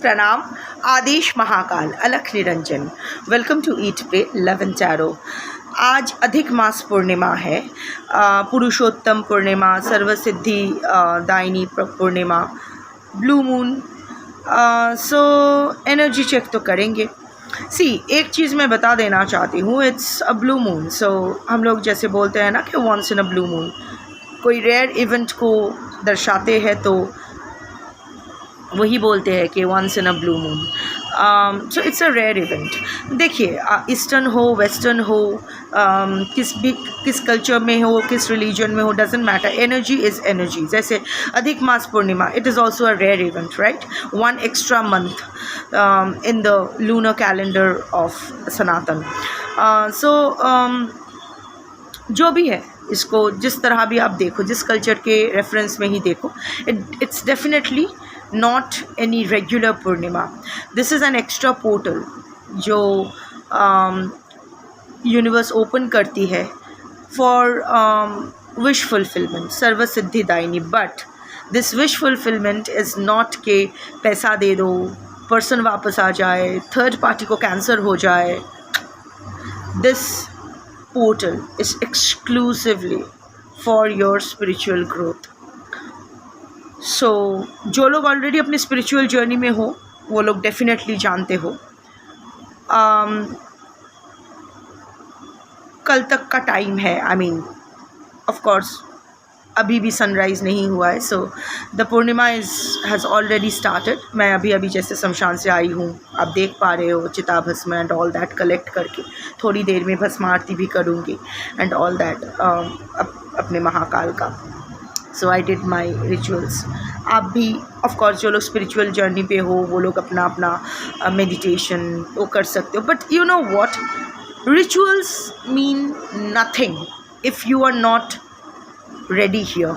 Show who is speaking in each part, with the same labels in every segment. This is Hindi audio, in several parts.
Speaker 1: प्रणाम। आदेश महाकाल अलख निरंजन। Welcome to eat pray love and tarot. आज अधिक मास पूर्णिमा है, पुरुषोत्तम पूर्णिमा, सर्वसिद्धि दायिनी पूर्णिमा, blue moon. So energy check तो करेंगे। एक चीज़ मैं बता देना चाहती हूँ, it's a blue moon. So हम लोग जैसे बोलते हैं ना कि once in a blue moon, कोई रेयर इवेंट को दर्शाते हैं तो वही बोलते हैं कि once in a blue moon. So it's a rare event. देखिए, ईस्टर्न हो, वेस्टर्न हो, किस कल्चर में हो, किस रिलीजन में हो, doesn't matter. Energy is energy. जैसे अधिक मास पूर्णिमा, it is also a rare event, right? One extra month in the lunar calendar of Sanatan. जो भी है, इसको जिस तरह भी आप देखो, जिस कल्चर के रेफरेंस में ही देखो, it's definitely not any regular purnima. This is an extra portal जो यूनिवर्स ओपन करती है फॉर विश फुलफिलमेंट, सर्वसिद्धि दायिनी। But this wish fulfilment is not के पैसा दे दो, पर्सन वापस आ जाए, थर्ड पार्टी को कैंसर हो जाए। This portal is exclusively for your spiritual growth. So जो लोग ऑलरेडी अपनी स्पिरिचुअल जर्नी में हो वो लोग डेफिनेटली जानते हो। कल तक का टाइम है। आई मीन ऑफ कोर्स अभी भी सनराइज़ नहीं हुआ है। So the Purnima has already started. मैं अभी जैसे शमशान से आई हूँ, आप देख पा रहे हो, चिता भस्म एंड ऑल दैट कलेक्ट करके थोड़ी देर में भस्म आरती भी करूँगी एंड ऑल दैट अपने महाकाल का। सो आई डिड माई रिचुअल्स। आप भी ऑफ कोर्स जो लोग स्पिरिचुअल जर्नी पे हो वो लोग अपना अपना मेडिटेशन वो कर सकते हो। But you know what, rituals mean nothing if you are not ready here.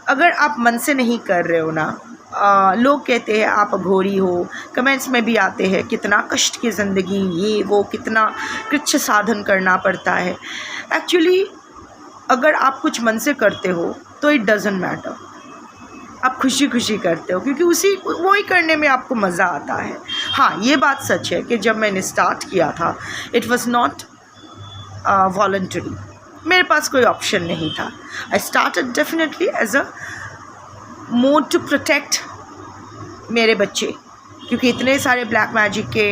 Speaker 1: अगर आप मन से नहीं कर रहे हो ना, लोग कहते हैं आप अघोरी हो, कमेंट्स में भी आते हैं कितना कष्ट की ज़िंदगी, ये वो, कितना कृच्छ साधन करना पड़ता है। एक्चुअली अगर आप कुछ मन से करते हो तो इट डजेंट मैटर। आप खुशी खुशी करते हो क्योंकि वही करने में आपको मज़ा आता है। हाँ, ये बात सच है कि जब मैंने स्टार्ट किया था इट वॉज़ नॉट वॉलंटरी। मेरे पास कोई ऑप्शन नहीं था। I started definitely as a mode to protect मेरे बच्चे, क्योंकि इतने सारे ब्लैक मैजिक के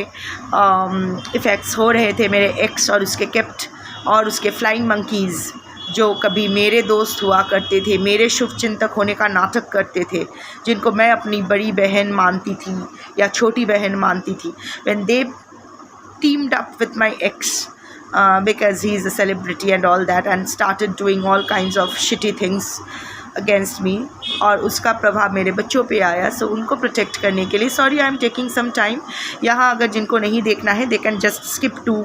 Speaker 1: इफ़ेक्ट्स हो रहे थे। मेरे एक्स और उसके केप्ट और उसके फ्लाइंग मंकीज़ जो कभी मेरे दोस्त हुआ करते थे, मेरे शुभ चिंतक होने का नाटक करते थे, जिनको मैं अपनी बड़ी बहन मानती थी या छोटी बहन मानती थी, when they teemed up with my x because he is a celebrity and all that and started doing all kinds of shitty things against me, और उसका प्रभाव मेरे बच्चों पे आया। सो उनको प्रोटेक्ट करने के लिए, sorry I am taking some time. यहाँ अगर जिनको नहीं देखना है they can just skip to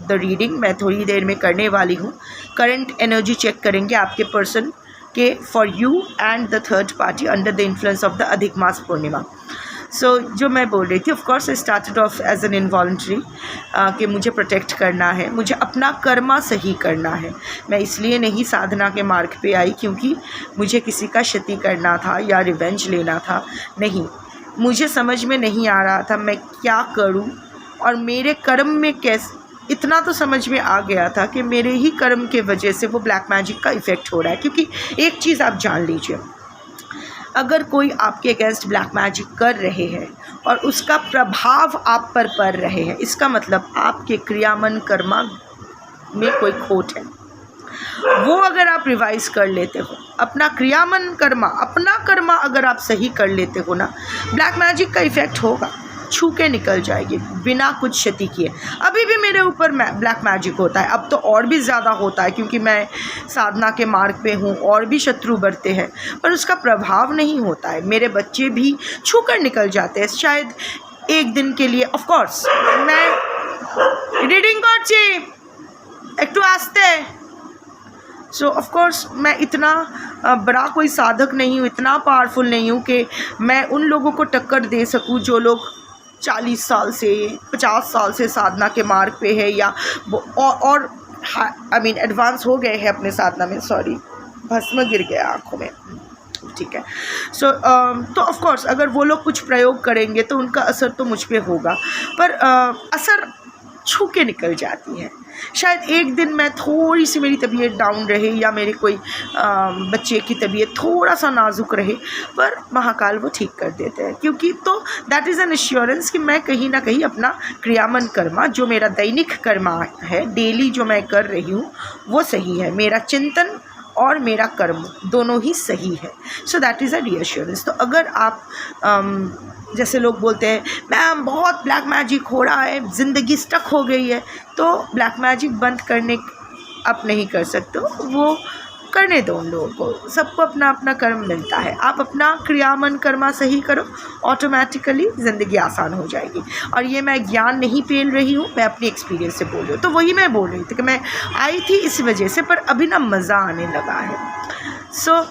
Speaker 1: the reading. मैं थोड़ी देर में करने वाली हूँ। करंट एनर्जी चेक करेंगे आपके पर्सन के for you and the third party under the influence of the अधिक मास पूर्णिमा। सो जो मैं बोल रही थी, of course I started off as an involuntary कि मुझे प्रोटेक्ट करना है, मुझे अपना कर्मा सही करना है। मैं इसलिए नहीं साधना के मार्ग पे आई क्योंकि मुझे किसी का क्षति करना था या रिवेंज लेना था। नहीं, मुझे समझ में नहीं आ रहा था मैं क्या करूं, और मेरे कर्म में कैसे, इतना तो समझ में आ गया था कि मेरे ही कर्म के वजह से वो ब्लैक मैजिक का इफ़ेक्ट हो रहा है। क्योंकि एक चीज़ आप जान लीजिए, अगर कोई आपके अगेंस्ट ब्लैक मैजिक कर रहे हैं और उसका प्रभाव आप पर पड़ रहे हैं, इसका मतलब आपके क्रियामन कर्मा में कोई खोट है। वो अगर आप रिवाइज कर लेते हो, अपना क्रियामन कर्मा, अपना कर्मा अगर आप सही कर लेते हो ना, ब्लैक मैजिक का इफ़ेक्ट होगा, छू के निकल जाएगी बिना कुछ क्षति किए। अभी भी मेरे ऊपर ब्लैक मैजिक होता है, अब तो और भी ज़्यादा होता है क्योंकि मैं साधना के मार्ग पे हूँ, और भी शत्रु बढ़ते हैं, पर उसका प्रभाव नहीं होता है। मेरे बच्चे भी छू कर निकल जाते हैं, शायद एक दिन के लिए। ऑफ कोर्स मैं रीडिंग करছি একটু आस्ते। सो ऑफ कोर्स मैं इतना बड़ा कोई साधक नहीं हूँ, इतना पावरफुल नहीं हूँ कि मैं उन लोगों को टक्कर दे सकूँ जो लोग 40 साल से 50 साल से साधना के मार्ग पे है, या और आई मीन एडवांस हो गए हैं अपने साधना में। सॉरी, भस्म गिर गया आँखों में। ठीक है। सो तो ऑफ कोर्स अगर वो लोग कुछ प्रयोग करेंगे तो उनका असर तो मुझ पे होगा, पर असर छू के निकल जाती है। शायद एक दिन मैं थोड़ी सी मेरी तबीयत डाउन रहे या मेरे कोई बच्चे की तबीयत थोड़ा सा नाजुक रहे, पर महाकाल वो ठीक कर देते हैं, क्योंकि तो दैट इज़ एन एश्योरेंस कि मैं कहीं ना कहीं अपना क्रियामन कर्मा, जो मेरा दैनिक कर्मा है, डेली जो मैं कर रही हूँ वो सही है, मेरा चिंतन और मेरा कर्म दोनों ही सही है। सो दैट इज़ अ रीअश्योरेंस। तो अगर आप जैसे लोग बोलते हैं मैम बहुत ब्लैक मैजिक हो रहा है, ज़िंदगी स्टक हो गई है, तो ब्लैक मैजिक बंद करने आप नहीं कर सकते हो, वो करने दो उन लोगों को, सबको अपना अपना कर्म मिलता है। आप अपना क्रियामन कर्मा सही करो, ऑटोमेटिकली ज़िंदगी आसान हो जाएगी। और ये मैं ज्ञान नहीं पेल रही हूँ, मैं अपनी एक्सपीरियंस से बोल रही हूँ। तो वही मैं बोल रही थी कि मैं आई थी इस वजह से, पर अभी ना मज़ा आने लगा है। सो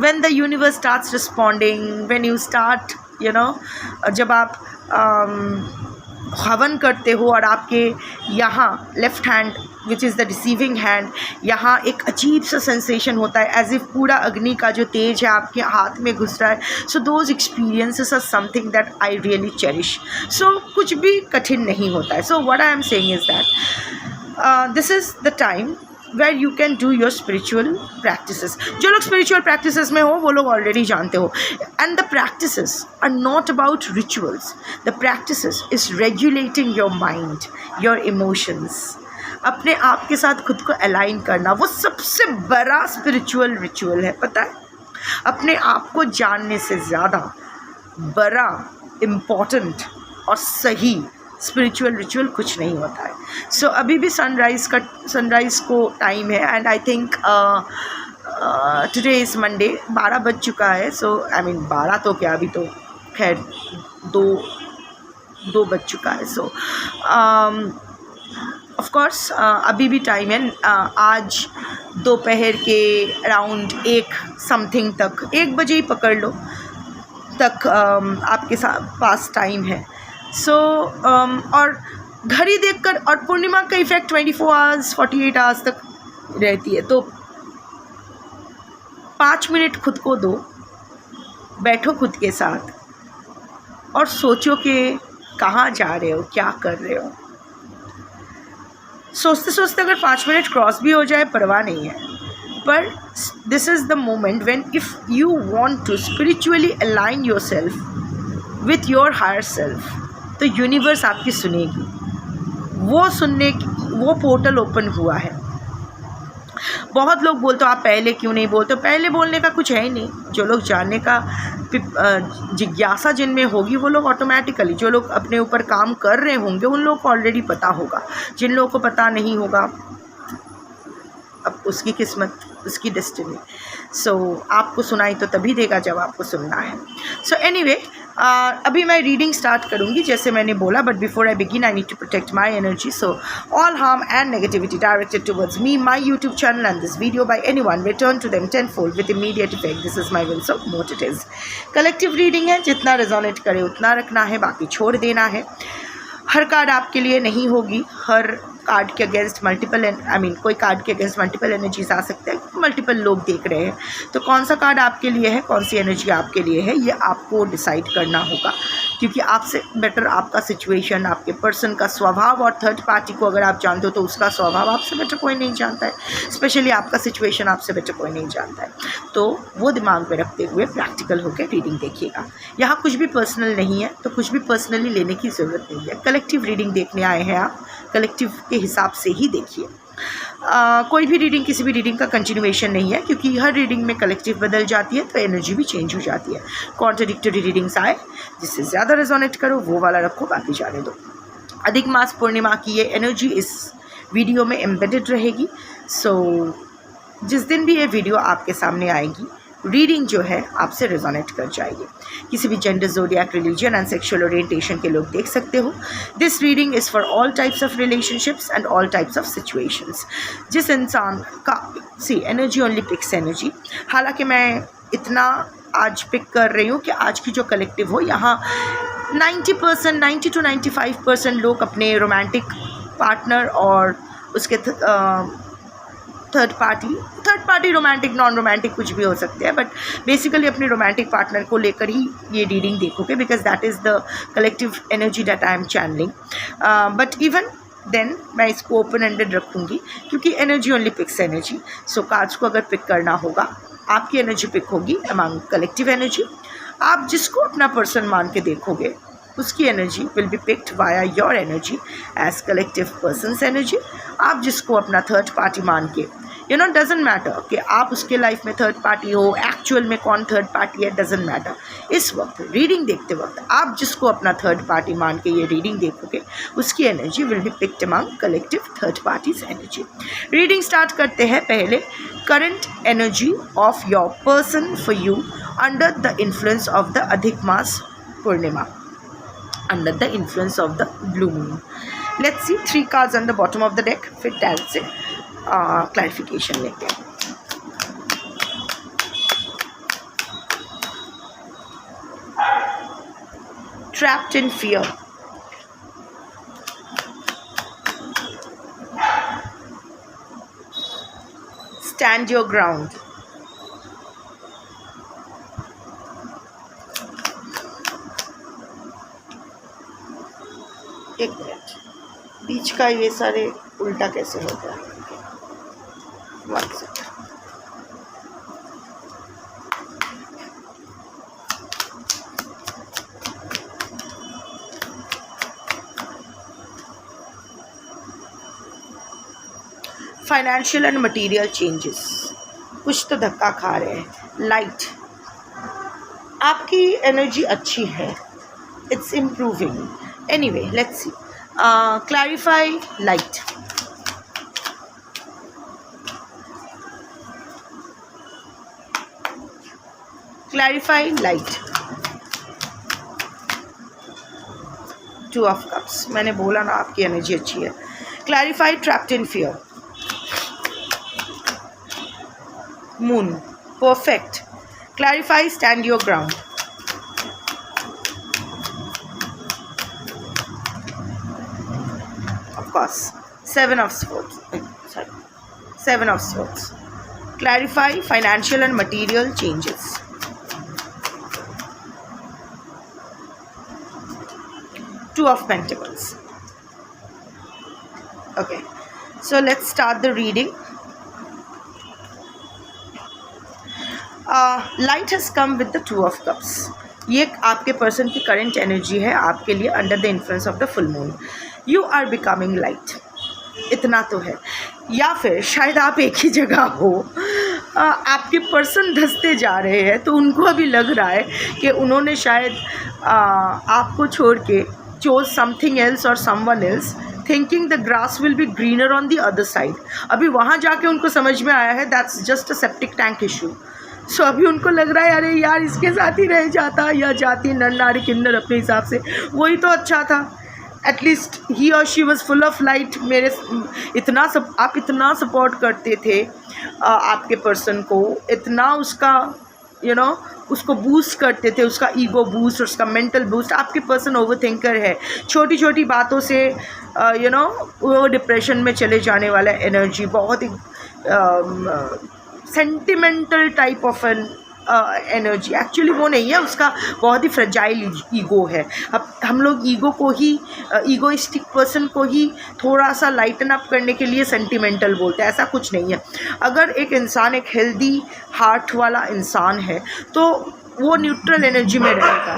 Speaker 1: when the universe starts responding, when you start जब आप हवन करते हो और आपके यहाँ left hand which is the receiving hand, यहाँ एक अजीब सा सेंसेशन होता है, एज इफ़ पूरा अग्नि का जो तेज है आपके हाथ में घुस रहा है। So those experiences are something that I really cherish. So कुछ भी कठिन नहीं होता है। So what I am saying is that this is the time where you can do your spiritual practices. जो लोग spiritual practices में हो वो लोग already जानते हो, and the practices are not about rituals. The practices is regulating your mind, your emotions. अपने आप के साथ खुद को अलाइन करना वो सबसे बड़ा spiritual ritual है, पता है? अपने आप को जानने से ज़्यादा बड़ा इम्पॉर्टेंट और सही स्पिरिचुअल रिचुअल कुछ नहीं होता है। सो अभी भी सनराइज़ को टाइम है, and I think today is Monday, 12 बज चुका है। सो आई मीन 12 तो क्या, अभी तो खैर दो बज चुका है। सो ऑफ कोर्स अभी भी टाइम है। आज दोपहर के अराउंड 1 समथिंग तक, 1 बजे ही पकड़ लो तक आपके पास टाइम है। सो और घड़ी देखकर, और पूर्णिमा का इफ़ेक्ट 24 आवर्स 48 आवर्स तक रहती है, तो 5 मिनट खुद को दो, बैठो खुद के साथ और सोचो कि कहाँ जा रहे हो, क्या कर रहे हो। सोचते सोचते अगर 5 मिनट क्रॉस भी हो जाए परवाह नहीं है, पर this is the moment when if you want to spiritually align yourself with your higher self, तो यूनिवर्स आपकी सुनेगी। वो पोर्टल ओपन हुआ है। बहुत लोग बोलते हो आप पहले क्यों नहीं बोलते, पहले बोलने का कुछ है ही नहीं। जो लोग जानने का जिज्ञासा जिनमें होगी वो लोग ऑटोमेटिकली, जो लोग अपने ऊपर काम कर रहे होंगे उन लोगों को ऑलरेडी पता होगा। जिन लोगों को पता नहीं होगा, अब उसकी किस्मत, उसकी डेस्टिनी। सो आपको सुनाई तो तभी देगा जब आपको सुनना है। सो एनीवे, अभी मैं रीडिंग स्टार्ट करूँगी जैसे मैंने बोला, but before I begin I need to protect my energy. So all harm and negativity directed towards me, my YouTube channel and this video by anyone, return to them tenfold with immediate effect. This is my will, so mote it is. Collective reading है, जितना रेजोनेट करे उतना रखना है, बाकी छोड़ देना है। हर कार्ड आपके लिए नहीं होगी, हर कार्ड के अगेंस्ट कोई कार्ड के अगेंस्ट मल्टीपल एनर्जीज आ सकते हैं, मल्टीपल लोग देख रहे हैं। तो कौन सा कार्ड आपके लिए है, कौन सी एनर्जी आपके लिए है, ये आपको डिसाइड करना होगा, क्योंकि आपसे बेटर आपका सिचुएशन, आपके पर्सन का स्वभाव, और थर्ड पार्टी को अगर आप जानते हो तो उसका स्वभाव आपसे बेटर कोई नहीं जानता है। स्पेशली आपका सिचुएशन आपसे बेटर कोई नहीं जानता है। तो वो दिमाग में रखते हुए प्रैक्टिकल होकर रीडिंग देखिएगा। यहाँ कुछ भी पर्सनल नहीं है, तो कुछ भी पर्सनली लेने की ज़रूरत नहीं है। कलेक्टिव रीडिंग देखने आए हैं आप, कलेक्टिव के हिसाब से ही देखिए। कोई भी रीडिंग किसी भी रीडिंग का कंटिन्यूएशन नहीं है, क्योंकि हर रीडिंग में कलेक्टिव बदल जाती है तो एनर्जी भी चेंज हो जाती है। कॉन्ट्रडिक्टरी रीडिंग्स आए, जिससे ज़्यादा रेजोनेट करो वो वाला रखो, बाकी जाने दो। अधिक मास पूर्णिमा की ये एनर्जी इस वीडियो में एम्बेडेड रहेगी। सो जिस दिन भी ये वीडियो आपके सामने आएगी, रीडिंग जो है आपसे रेजोनेट कर जाएगी। किसी भी gender, zodiac, religion and sexual orientation के लोग देख सकते हो। This reading is for all types of relationships and all types of situations. जिस इंसान का एनर्जी ओनली पिक्स एनर्जी। हालांकि मैं इतना आज पिक कर रही हूँ कि आज की जो कलेक्टिव हो, यहाँ 90 to 95% लोग अपने रोमांटिक पार्टनर और उसके third party romantic non romantic कुछ भी हो सकते हैं, बट बेसिकली अपने रोमांटिक पार्टनर को लेकर ही ये रीडिंग देखोगे, because that is the collective energy that I am channelling. But even then मैं इसको ओपन एंडेड रखूँगी, क्योंकि energy only picks energy. So cards को अगर पिक करना होगा, आपकी एनर्जी पिक होगी अमंग कलेक्टिव एनर्जी. आप जिसको अपना पर्सन मान के देखोगे, उसकी energy will be picked via your energy as collective persons energy. आप जिसको अपना थर्ड पार्टी मान के, डजेंट मैटर कि आप उसके लाइफ में थर्ड पार्टी हो, एक्चुअल में कौन थर्ड पार्टी है, डजेंट मैटर. इस वक्त रीडिंग देखते वक्त आप जिसको अपना थर्ड पार्टी मान के ये रीडिंग देखोगे, उसकी energy will be picked among collective third parties energy. Reading start करते हैं. पहले current energy of your person for you under the influence of the अधिक मास पूर्णिमा, under the influence of the blue moon. Let's see 3 cards on the bottom of the deck. फिर टैरो से clarification लेते हैं. Trapped in fear. Stand your ground. एक मिनट, बीच का ये सारे उल्टा कैसे हो गया. 1 second. Financial and material changes, कुछ तो धक्का खा रहे हैं. लाइट, आपकी एनर्जी अच्छी है, it's improving. Anyway, let's see. Clarify light. Clarify light. 2 of cups. मैंने बोला ना आपकी एनर्जी अच्छी है. Clarify trapped in fear. Moon. Perfect. Clarify stand your ground. Course. 7 of swords. Sorry. 7 of swords. Clarify financial and material changes. 2 of pentacles. Okay. So let's start the reading. Light has come with the 2 of cups. ये आपके पर्सन की करंट एनर्जी है आपके लिए under the influence of the full moon. You are becoming light, इतना तो है. या फिर शायद आप एक ही जगह हो, आपके पर्सन धंसते जा रहे हैं, तो उनको अभी लग रहा है कि उन्होंने शायद आपको छोड़ के चोज समथिंग एल्स और someone else, thinking the grass will be greener on the other side. अभी वहाँ जाके उनको समझ में आया है that's just a septic tank issue. So अभी उनको लग रहा है अरे यार इसके साथ ही रह जाता या जाती, नर नारी किन्नर अपने हिसाब से, वही तो अच्छा था. एटलीस्ट ही और she was full of light. मेरे आप इतना सपोर्ट करते थे आपके पर्सन को, इतना उसका उसको बूस्ट करते थे, उसका ईगो बूस्ट, उसका मेंटल बूस्ट. आपके पर्सन ओवर थिंकर है, छोटी छोटी बातों से वो डिप्रेशन में चले जाने वाला एनर्जी, बहुत ही sentimental type of an energy. Actually वो नहीं है, उसका बहुत ही फ्रेजाइल ईगो है. अब हम लोग ईगो को ही, ईगोइस्टिक पर्सन को ही थोड़ा सा लाइटन अप करने के लिए सेंटिमेंटल बोलते हैं. ऐसा कुछ नहीं है. अगर एक इंसान एक हेल्दी हार्ट वाला इंसान है तो वो न्यूट्रल एनर्जी में रहेगा.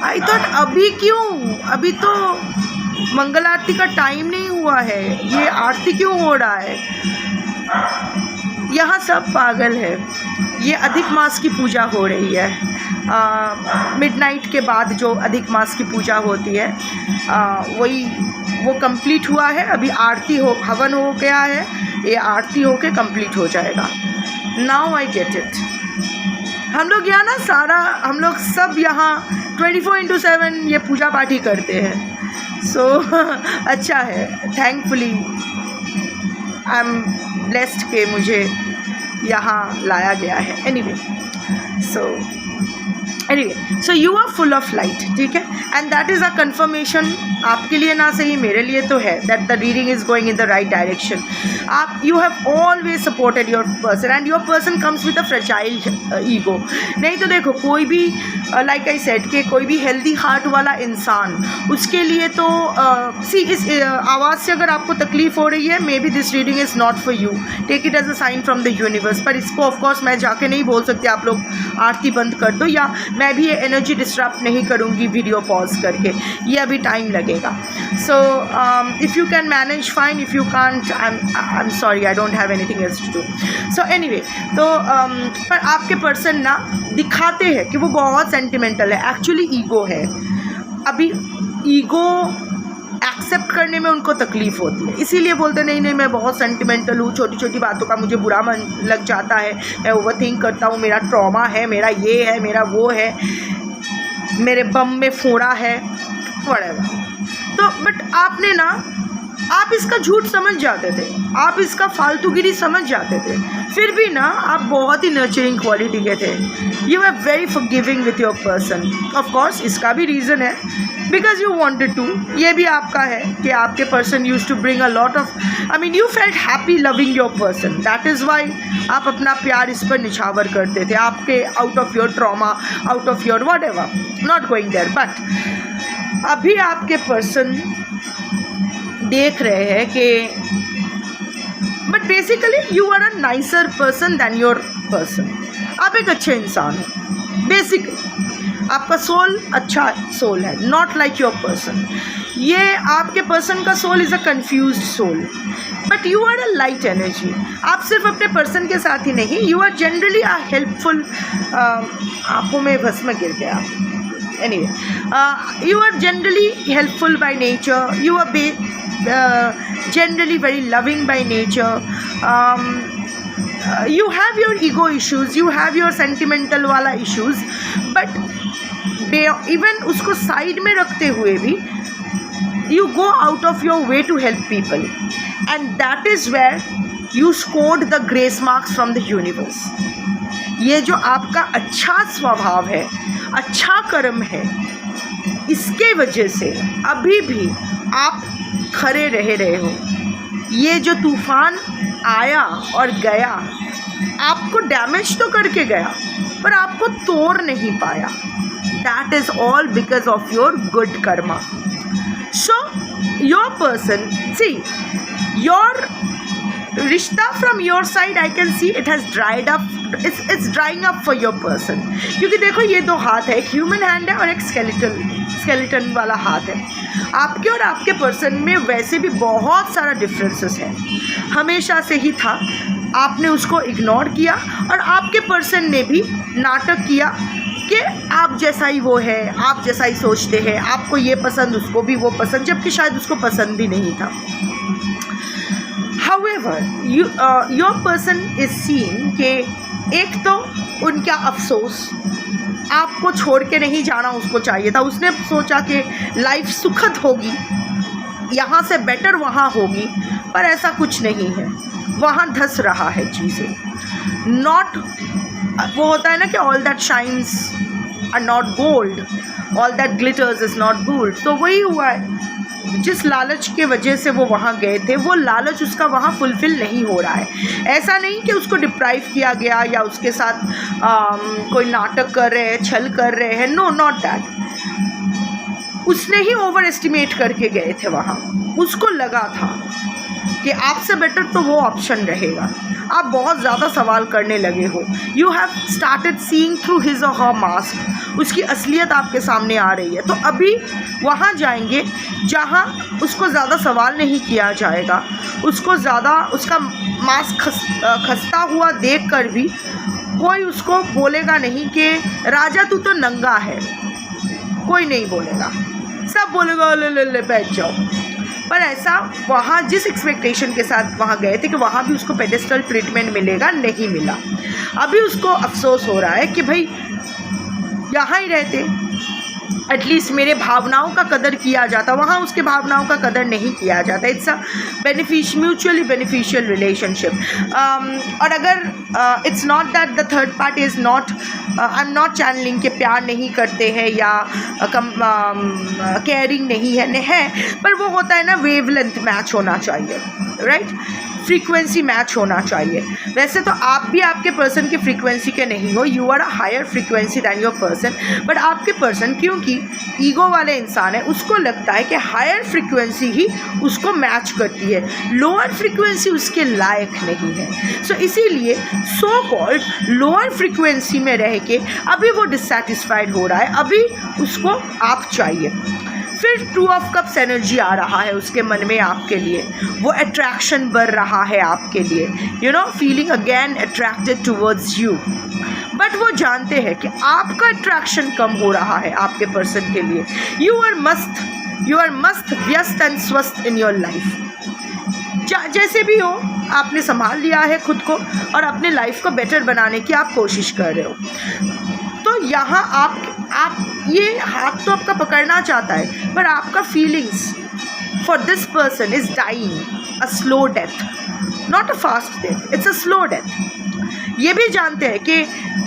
Speaker 1: आई थॉट अभी तो मंगल आरती का टाइम नहीं हुआ है, ये आरती क्यों हो रहा है. यहाँ सब पागल है. ये अधिक मास की पूजा हो रही है. मिडनाइट के बाद जो अधिक मास की पूजा होती है वो कंप्लीट हुआ है. अभी आरती हवन हो गया है, ये आरती होके कंप्लीट हो जाएगा. Now I get it. हम लोग यहाँ हम लोग सब यहाँ 24/7 ये पूजा पाठ ही करते हैं. सो अच्छा है, थैंकफुली आई एम ब्लेस्ड के मुझे यहाँ लाया गया है. Anyway, so anyway, so you are full of light, ठीक है, and that is a confirmation, आपके लिए ना सही मेरे लिए तो है, that the reading is going in the right direction. आप you have always supported your person and your person comes with a fragile ego. नहीं तो देखो कोई भी लाइक आई सेड कि कोई भी हेल्दी हार्ट वाला इंसान, उसके लिए तो सी इस आवाज़ से अगर आपको तकलीफ़ हो रही है, maybe this reading is not for you, take it as a sign from the universe. पर इसको ऑफकोर्स मैं जाके नहीं बोल सकती आप लोग आरती बंद कर दो, या मैं भी ये एनर्जी डिस्टर्ब नहीं करूँगी वीडियो पॉज करके, ये अभी टाइम लगेगा. So if you can manage fine, if you can't I am sorry, I don't have anything else to do. So anyway, तो पर आपके पर्सन ना दिखाते हैं कि वो बहुत सेंटिमेंटल है, एक्चुअली ईगो है. अभी ईगो एक्सेप्ट करने में उनको तकलीफ़ होती है, इसीलिए बोलते नहीं नहीं मैं बहुत सेंटिमेंटल हूँ, छोटी छोटी बातों का मुझे बुरा मन लग जाता है, मैं ओवरथिंक करता हूँ, मेरा ट्रॉमा है, मेरा ये है, मेरा वो है, मेरे बम में फोड़ा है, व्हाटएवर. तो बट आपने ना, आप इसका झूठ समझ जाते थे, आप इसका फालतूगिरी समझ जाते थे, फिर भी ना आप बहुत ही नर्चरिंग क्वालिटी के थे. You are very forgiving with your person. Of course इसका भी रीज़न है, बिकॉज यू वांटेड टू, ये भी आपका है कि आपके person use to bring a lot of, I mean you felt happy loving your person, that is why आप अपना प्यार इस पर निछावर करते थे, आपके out of your trauma, out of your whatever, not going there. But अभी आपके पर्सन देख रहे हैं कि but basically you are a nicer person than your person. आप एक अच्छे इंसान हो, बेसिकली आपका सोल अच्छा सोल है, नॉट लाइक योर पर्सन. ये आपके पर्सन का soul is a confused soul, but you are a light energy. आप सिर्फ अपने पर्सन के साथ ही नहीं, you are generally a helpful. आँखों में भस्म गिर गया. Anyway, you are generally helpful by nature, you are generally very loving by nature. You have your ego issues, you have your sentimental वाला issues, but even उसको साइड में रखते हुए भी you go out of your way to help people, and that is where you scored the grace marks from the universe. ये जो आपका अच्छा स्वभाव है, अच्छा कर्म है, इसके वजह से अभी भी आप खड़े रहे हो. ये जो तूफ़ान आया और गया, आपको डैमेज तो करके गया, पर आपको तोड़ नहीं पाया. That is all because of your good karma. So your person, see your रिश्ता from your side, I can see it has dried up, it's drying up for your person. क्योंकि देखो ये दो हाथ है, एक ह्यूमन हैंड है और एक स्केलेटन वाला हाथ है. आपके और आपके पर्सन में वैसे भी बहुत सारा डिफरेंसेस है, हमेशा से ही था. आपने उसको इग्नोर किया और आपके पर्सन ने भी नाटक किया कि आप जैसा ही वो है, आप जैसा ही सोचते हैं, आपको ये पसंद, उसको भी वो पसंद, जबकि शायद उसको पसंद भी नहीं था. However, your person is seeing कि एक तो उनका अफसोस, आपको छोड़ के नहीं जाना उसको चाहिए था. उसने सोचा कि लाइफ सुखद होगी, यहाँ से बेटर वहाँ होगी, पर ऐसा कुछ नहीं है. वहाँ धंस रहा है चीज़ें. नॉट, वो होता है ना कि all that shines are not gold, all that glitters is not gold. तो वही हुआ है, जिस लालच के वजह से वो वहाँ गए थे, वो लालच उसका वहाँ फुलफ़िल नहीं हो रहा है. ऐसा नहीं कि उसको डिप्राइव किया गया या उसके साथ कोई नाटक कर रहे हैं, छल कर रहे हैं, नो, नॉट दैट. उसने ही ओवर एस्टिमेट करके गए थे वहाँ. उसको लगा था कि आपसे बेटर तो वो ऑप्शन रहेगा. आप बहुत ज़्यादा सवाल करने लगे हो. You have started seeing through his और हर मास्क. उसकी असलियत आपके सामने आ रही है. तो अभी वहाँ जाएंगे जहाँ उसको ज़्यादा सवाल नहीं किया जाएगा, उसको ज़्यादा उसका मास्क खस्ता हुआ देख कर भी कोई उसको बोलेगा नहीं कि राजा तू तो नंगा है. कोई नहीं बोलेगा, सब बोलेगा ले ले ले बैठ जाओ. पर ऐसा वहाँ जिस एक्सपेक्टेशन के साथ वहाँ गए थे कि वहाँ भी उसको पेडेस्टल ट्रीटमेंट मिलेगा, नहीं मिला. अभी उसको अफसोस हो रहा है कि भाई यहाँ ही रहते, एटलीस्ट मेरे भावनाओं का कदर किया जाता, वहाँ उसके भावनाओं का कदर नहीं किया जाता। It's a mutually beneficial relationship. और अगर it's not that the third party is not, I am not channelling के प्यार नहीं करते हैं या कम केयरिंग नहीं है, पर वो होता है ना, वेवलेंथ मैच होना चाहिए, राइट, फ्रीक्वेंसी मैच होना चाहिए। वैसे तो आप भी आपके पर्सन की फ्रीक्वेंसी के नहीं हो, you are a higher frequency than your person, but आपके पर्सन क्योंकि ईगो वाले इंसान है, उसको लगता है कि हायर फ्रीक्वेंसी ही उसको मैच करती है, लोअर फ्रीक्वेंसी उसके लायक नहीं है। सो इसीलिए सो कॉल्ड लोअर फ्रीक्वेंसी में रह के अभी वो डिससेटिस्फाइड हो रहा है, अभी उसको आप चाहिए। फिर 2 ऑफ कप्स एनर्जी आ रहा है उसके मन में आपके लिए, वो अट्रैक्शन बढ़ रहा है आपके लिए, you know, feeling again attracted towards you. But वो जानते हैं कि आपका अट्रैक्शन कम हो रहा है आपके पर्सन के लिए। यू आर मस्त व्यस्त एंड स्वस्थ इन योर लाइफ। जैसे भी हो, आपने संभाल लिया है खुद को और अपने लाइफ को बेटर बनाने की आप कोशिश कर रहे हो। तो यहाँ आप ये हाथ तो आपका पकड़ना चाहता है, पर आपका feelings for this person is dying a slow death, not a fast death, it's a slow death. ये भी जानते हैं कि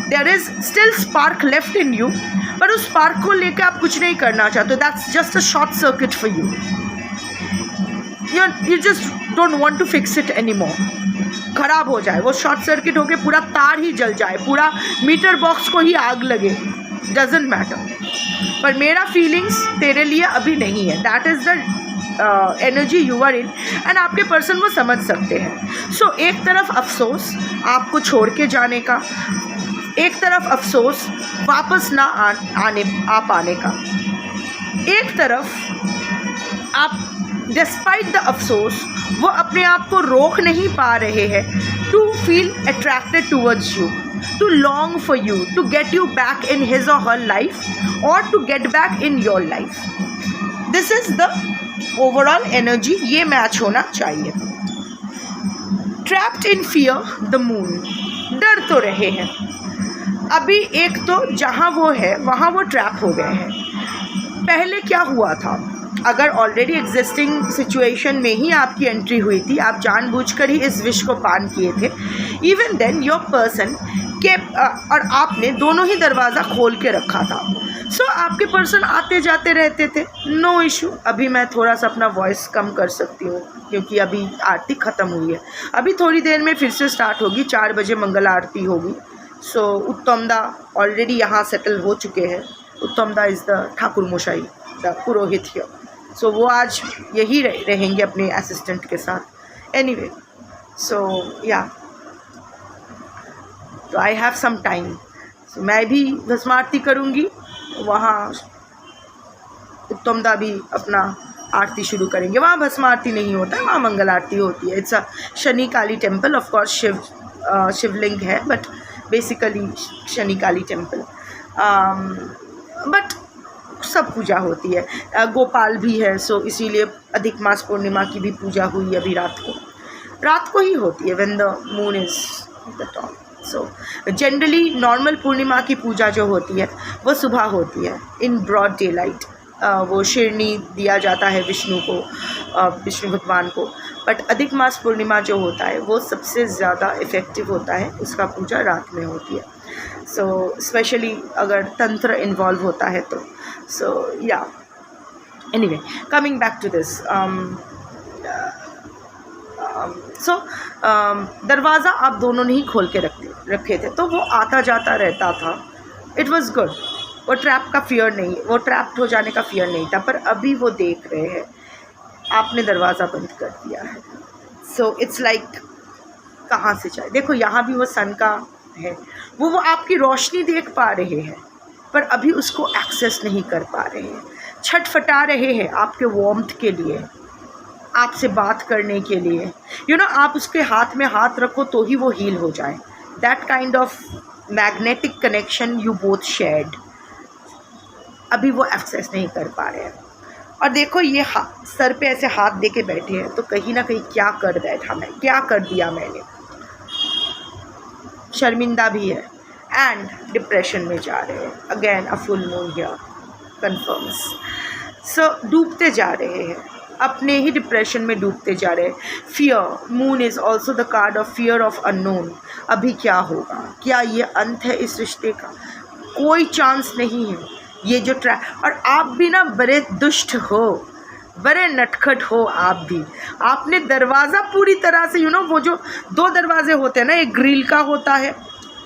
Speaker 1: there is still spark left in you, पर उस स्पार्क को लेकर आप कुछ नहीं करना चाहते, that's just a short circuit for you. You just don't want to fix it anymore. खराब हो जाए, वो शॉर्ट सर्किट होके पूरा तार ही जल जाए, पूरा मीटर बॉक्स को ही आग लगे, डजेंट मैटर, पर मेरा फीलिंग्स तेरे लिए अभी नहीं है। That is the energy you are in, and आपके पर्सन वो समझ सकते हैं। सो एक तरफ अफसोस आपको छोड़ के जाने का, एक तरफ अफसोस वापस ना आ पाने का, एक तरफ आप डिस्पाइट द अफसोस वो अपने आप को रोक नहीं पा रहे हैं to feel attracted towards you, to long for you, to get you back in his और हर लाइफ और to get back in your life. This is the overall energy, ये मैच होना चाहिए। Trapped in fear the moon, डर तो रहे हैं अभी, एक तो जहाँ वो है वहाँ वो ट्रैप हो गए हैं। पहले क्या हुआ था, अगर ऑलरेडी एग्जिस्टिंग सिचुएशन में ही आपकी एंट्री हुई थी, आप जानबूझकर ही इस विश को पान किए थे, इवन देन योर पर्सन के और आपने दोनों ही दरवाज़ा खोल के रखा था। सो आपके पर्सन आते जाते रहते थे, नो इशू। अभी मैं थोड़ा सा अपना वॉइस कम कर सकती हूँ क्योंकि अभी आरती ख़त्म हुई है, अभी थोड़ी देर में फिर से स्टार्ट होगी, 4 बजे मंगल आरती होगी। सो उत्तमदा ऑलरेडी यहाँ सेटल हो चुके हैं। उत्तमदा is the Thakur moshai, the purohit here. So वो आज यही रहेंगे अपने असिस्टेंट के साथ। एनीवे, सो या, तो आई हैव सम टाइम, सो मैं भी भस्म आरती करूँगी, वहाँ उत्तमदा भी अपना आरती शुरू करेंगे। वहाँ भस्म आरती नहीं होता है, वहाँ मंगल आरती होती है। It's a Shani Kali temple, of course शिवलिंग है, but basically Shani Kali temple. But सब पूजा होती है, गोपाल भी है, सो इसीलिए अधिक मास पूर्णिमा की भी पूजा हुई अभी रात को ही होती है, when the moon is the top. So generally normal पूर्णिमा की पूजा जो होती है वो सुबह होती है, इन ब्रॉड डे लाइट। वो शिरनी दिया जाता है विष्णु को, विष्णु भगवान को। बट अधिक मास पूर्णिमा जो होता है वो सबसे ज़्यादा इफ़ेक्टिव होता है, उसका पूजा रात में होती है। सो स्पेशली अगर तंत्र इन्वॉल्व होता है तो। सो या, anyway, coming back to this, दरवाज़ा आप दोनों ने ही खोल के रखे थे, तो वो आता जाता रहता था, इट वॉज़ गुड। वो ट्रैप का फियर नहीं, वो ट्रैप्ड हो जाने का फियर नहीं था। पर अभी वो देख रहे हैं आपने दरवाज़ा बंद कर दिया है, सो इट्स लाइक कहाँ से जाए। देखो यहाँ भी वो सन का है, वो आपकी रोशनी देख पा रहे हैं, पर अभी उसको एक्सेस नहीं कर पा रहे हैं, छटफटा रहे हैं आपके वार्मथ के लिए, आपसे बात करने के लिए। यू नो, आप उसके हाथ में हाथ रखो तो ही वो हील हो जाए। That kind of magnetic connection you both shared, अभी वो एक्सेस नहीं कर पा रहे हैं। और देखो ये सर पे ऐसे हाथ दे के बैठे हैं, तो कहीं ना कहीं क्या कर बैठा मैं, क्या कर दिया मैंने, शर्मिंदा भी है एंड डिप्रेशन में जा रहे हैं। Again a full moon here, confirms. So डूबते जा रहे हैं, अपने ही डिप्रेशन में डूबते जा रहे हैं। Fear, moon is also the card of fear of unknown. अभी क्या होगा, क्या ये अंत है इस रिश्ते का, कोई चांस नहीं है। ये जो और आप भी ना बड़े दुष्ट हो, बड़े नटखट हो आप भी। आपने दरवाज़ा पूरी तरह से वो जो 2 दरवाजे होते हैं ना, एक ग्रिल का होता है,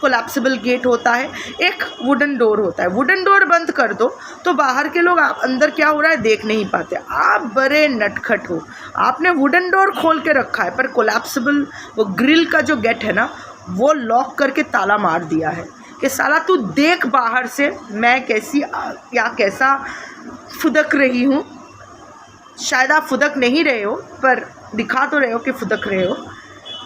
Speaker 1: कोलैप्सिबल गेट होता है, एक वुडन डोर होता है। वुडन डोर बंद कर दो तो बाहर के लोग आप अंदर क्या हो रहा है देख नहीं पाते। आप बड़े नटखट हो, आपने वुडन डोर खोल के रखा है पर कोलैप्सिबल वो ग्रिल का जो गेट है ना वो लॉक करके ताला मार दिया है कि साला तू देख बाहर से मैं कैसी या कैसा फुदक रही हूँ। शायद आप फुदक नहीं रहे हो पर दिखा तो रहे हो कि फुदक रहे हो,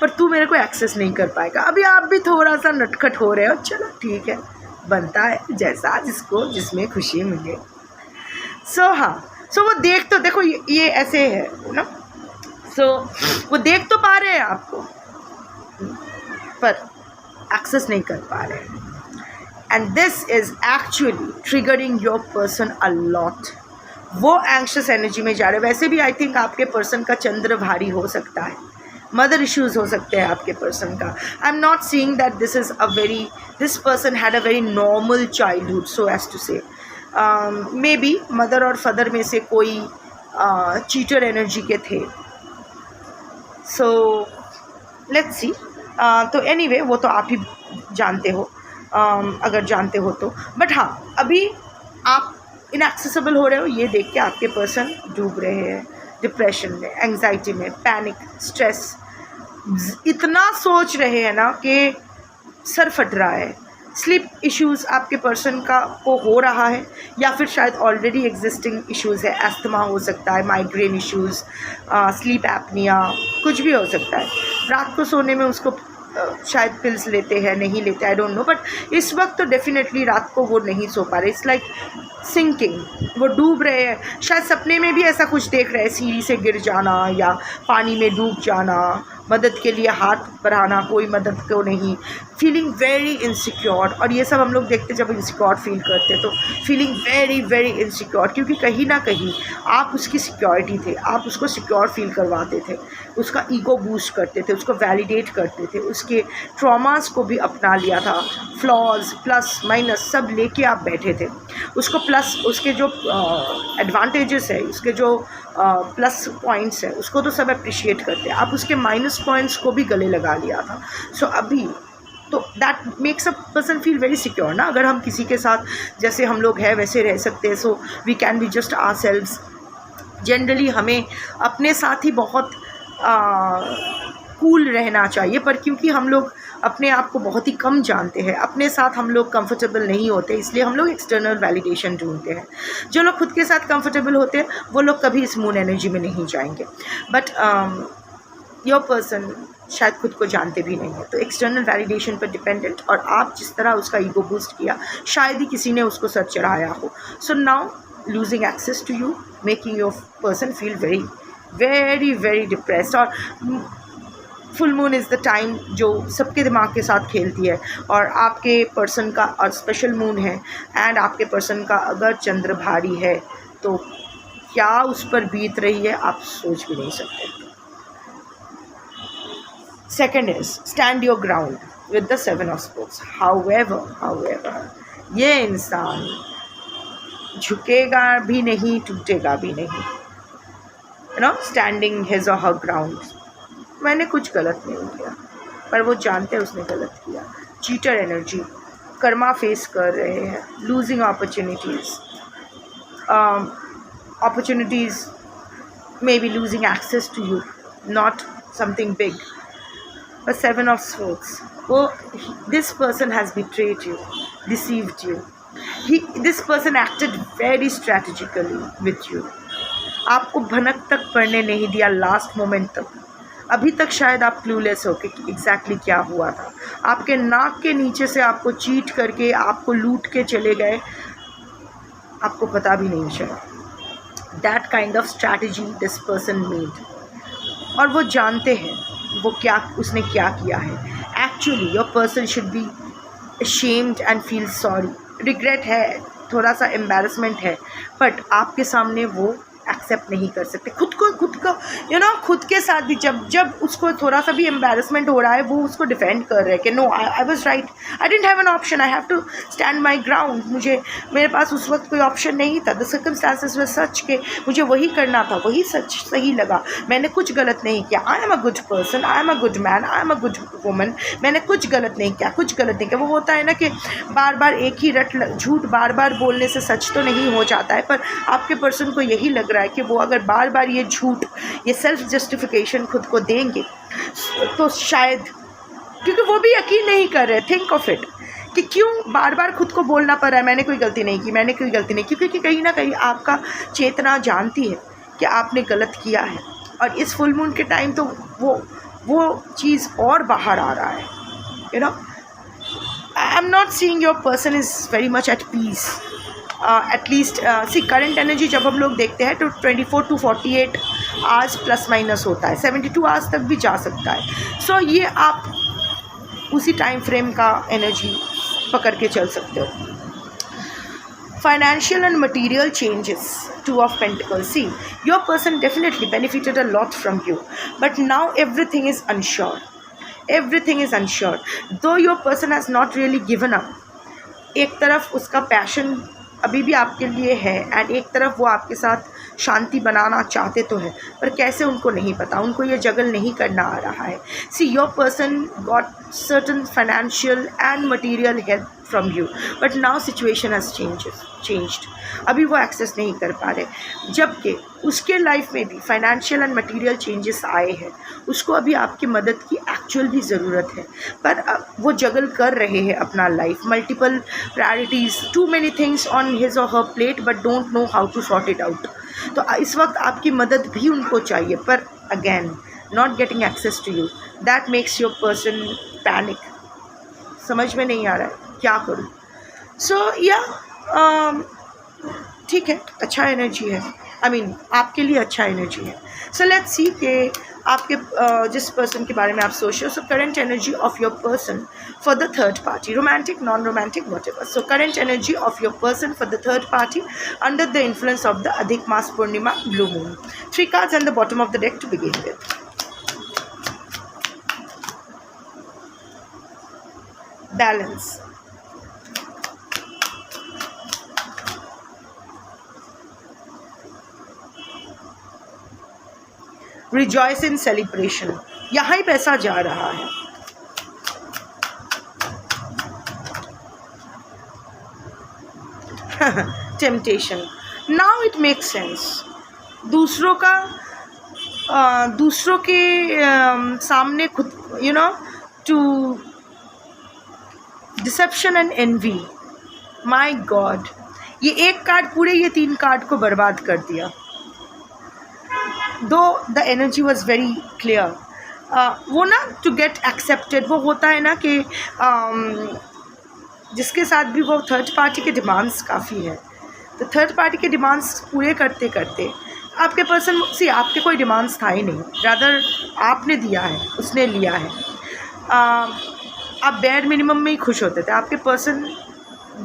Speaker 1: पर तू मेरे को एक्सेस नहीं कर पाएगा। अभी आप भी थोड़ा सा नटखट हो रहे हो, चलो ठीक है, बनता है जैसा जिसमें खुशी मिले। सो वो देख तो देखो ये ऐसे है ना। सो वो देख तो पा रहे हैं आपको पर एक्सेस नहीं कर पा रहे हैं। And this is actually triggering your person a lot. वो एंग्शियस एनर्जी में जा रहे हैं। वैसे भी आई थिंक आपके पर्सन का चंद्र भारी हो सकता है, मदर इश्यूज़ हो सकते हैं आपके पर्सन का। I am not seeing that this person had a very normal childhood, so as to say maybe बी मदर और फादर में से कोई चीटर एनर्जी के थे। So let's see. तो एनीवे वो तो आप ही जानते हो अगर जानते हो तो। बट हाँ, अभी आप इनएक्सेसिबल हो रहे हो, ये देख के आपके पर्सन डूब रहे हैं डिप्रेशन में, एंग्जाइटी में, पैनिक, स्ट्रेस, इतना सोच रहे हैं ना कि सर फट रहा है। स्लीप इश्यूज़ आपके पर्सन का को हो रहा है या फिर शायद ऑलरेडी एग्जिस्टिंग इश्यूज़ है। एस्थमा हो सकता है, माइग्रेन इश्यूज़, स्लीप एपनिया, कुछ भी हो सकता है। रात को सोने में उसको शायद पिल्स लेते हैं, नहीं लेते, आई डोंट नो, बट इस वक्त तो डेफिनेटली रात को वो नहीं सो पा रहे। इट्स लाइक सिंकिंग, वो डूब रहे हैं। शायद सपने में भी ऐसा कुछ देख रहे हैं, सीढ़ी से गिर जाना या पानी में डूब जाना, मदद के लिए हाथ बढ़ाना, कोई मदद को नहीं, फीलिंग वेरी इनसिक्योर। और ये सब हम लोग देखते जब इनसिक्योर फील करते तो फीलिंग वेरी वेरी इनसिक्योर, क्योंकि कहीं ना कहीं आप उसकी सिक्योरिटी थे, आप उसको सिक्योर फील करवाते थे, उसका ईगो बूस्ट करते थे, उसको वैलिडेट करते थे, उसके ट्रॉमास को भी अपना लिया था, फ्लॉज प्लस माइनस सब लेके आप बैठे थे उसको, प्लस उसके जो एडवांटेजेस है, उसके जो प्लस पॉइंट्स है उसको तो सब अप्रिशिएट करते हैं, आप उसके माइनस पॉइंट्स को भी गले लगा लिया था। सो अभी तो that makes a person feel very secure ना। अगर हम किसी के साथ जैसे हम लोग हैं वैसे रह सकते हैं, so we can be just ourselves. Generally हमें अपने साथ ही बहुत कूल रहना चाहिए, पर क्योंकि हम लोग अपने आप को बहुत ही कम जानते हैं, अपने साथ हम लोग कंफर्टेबल नहीं होते, इसलिए हम लोग एक्सटर्नल वैलिडेशन ढूंढते हैं। जो लोग खुद के साथ कंफर्टेबल होते हैं वो लोग कभी इस मून एनर्जी में नहीं जाएंगे। बट योर पर्सन शायद खुद को जानते भी नहीं है, तो एक्सटर्नल वैलिडेशन पर डिपेंडेंट, और आप जिस तरह उसका ईगो बूस्ट किया शायद ही किसी ने उसको सर चढ़ाया हो। So now losing access to you, making your person feel very very very depressed. और full moon is the time जो सबके दिमाग के साथ खेलती है, और आपके पर्सन का और स्पेशल मून है, एंड आपके पर्सन का अगर चंद्र भारी है तो क्या उस पर बीत रही है आप सोच भी नहीं सकते। Second is stand your ground with the 7 of sports. However ये इंसान झुकेगा भी नहीं, टूटेगा भी नहीं, यू नो, स्टैंडिंग हिज और हर ग्राउंड। मैंने कुछ गलत नहीं किया, पर वो जानते हैं उसने गलत किया। चीटर एनर्जी, कर्मा फेस कर रहे हैं, losing opportunities maybe losing access to you, not something big. But 7 of Swords, this person has betrayed you, deceived you. This person acted very strategically with you. आपको भनक तक पड़ने नहीं दिया लास्ट मोमेंट तक। अभी तक शायद आप क्लूलेस हो कि एग्जैक्टली क्या हुआ था। आपके नाक के नीचे से आपको चीट करके, आपको लूट के चले गए, आपको पता भी नहीं चला। That kind of strategy this person made. और वो जानते हैं वो उसने क्या किया है। Actually your person should be ashamed and feel sorry. Regret है थोड़ा सा एम्बैरसमेंट है, बट आपके सामने वो एक्सेप्ट नहीं कर सकते खुद को खुद के साथ भी। जब उसको थोड़ा सा भी एम्बैरसमेंट हो रहा है, वो उसको डिफेंड कर रहे हैं कि no, I was right, I didn't have an option, I have to stand my ground. मेरे पास उस वक्त कोई ऑप्शन नहीं था, द सर्कमस्टांसेस वर सच के मुझे वही करना था, वही सही लगा, मैंने कुछ गलत नहीं किया। I am a good person, I am a good man, I am a good woman, मैंने कुछ गलत नहीं किया। वो होता है ना कि बार बार एक ही झूठ बार बार बोलने से सच तो नहीं हो जाता है, पर आपके पर्सन को यही लग रहा है कि वो अगर बार बार ये झूठ, ये सेल्फ जस्टिफिकेशन खुद को देंगे तो शायद, क्योंकि वो भी यकीन नहीं कर रहे, थिंक ऑफ इट, कि क्यों बार बार खुद को बोलना पड़ रहा है मैंने कोई गलती नहीं की, क्योंकि कहीं ना कहीं आपका चेतना जानती है कि आपने गलत किया है। और इस फुल मून के टाइम तो वो चीज़ और बाहर आ रहा है। I am not seeing your person is very much at peace. At least see current energy जब हम लोग देखते हैं तो 24 to 48 आवर्स प्लस माइनस होता है, 72 आवर्स तक भी जा सकता है। सो ये आप उसी टाइम फ्रेम का एनर्जी पकड़ के चल सकते हो। Financial and material changes, Two of Pentacles. See, your person definitely benefited a lot from you, but now everything is unsure. Though your person has not really given up. एक तरफ उसका पैशन अभी भी आपके लिए है एंड एक तरफ वो आपके साथ शांति बनाना चाहते तो है, पर कैसे उनको नहीं पता, उनको ये जगल नहीं करना आ रहा है। See, your person got certain financial and material help from you, but now situation has changed. अभी वो एक्सेस नहीं कर पा रहे, जबकि उसके लाइफ में भी फाइनेंशियल एंड मटेरियल चेंजेस आए हैं। उसको अभी आपकी मदद की एक्चुअल भी ज़रूरत है, पर वो जगल कर रहे हैं अपना life, multiple priorities, too many things on his और her plate, but don't know how to sort it out. तो इस वक्त आपकी मदद भी उनको चाहिए, पर again not getting access to you, that makes your person panic. समझ में नहीं आ रहा है क्या करूँ। सो या ठीक है, अच्छा एनर्जी है, आपके लिए अच्छा एनर्जी है। सो लेट्स सी कि आपके जिस पर्सन के बारे में आप सोच रहे हो, so current energy of your person for the third party, romantic, non romantic, whatever. So current energy of your person for the third party under the influence of the अधिक मास पूर्णिमा blue moon. 3 cards on the bottom of the deck to begin with. Balance. Rejoice in celebration. यहाँ ही पैसा जा रहा है। Temptation. Now it makes sense. दूसरों के सामने खुद to deception and envy. My God, ये एक कार्ड पूरे ये 3 कार्ड को बर्बाद कर दिया। दो the energy was very clear. वो ना टू गेट एक्सेप्टेड, वो होता है ना कि जिसके साथ भी वो थर्ड पार्टी के डिमांड्स काफ़ी है, तो थर्ड पार्टी के डिमांड्स पूरे करते करते आपके पर्सन से, आपके कोई डिमांड्स था ही नहीं, रादर आपने दिया है, उसने लिया है। आप बेयर मिनिमम में ही खुश होते थे, आपके पर्सन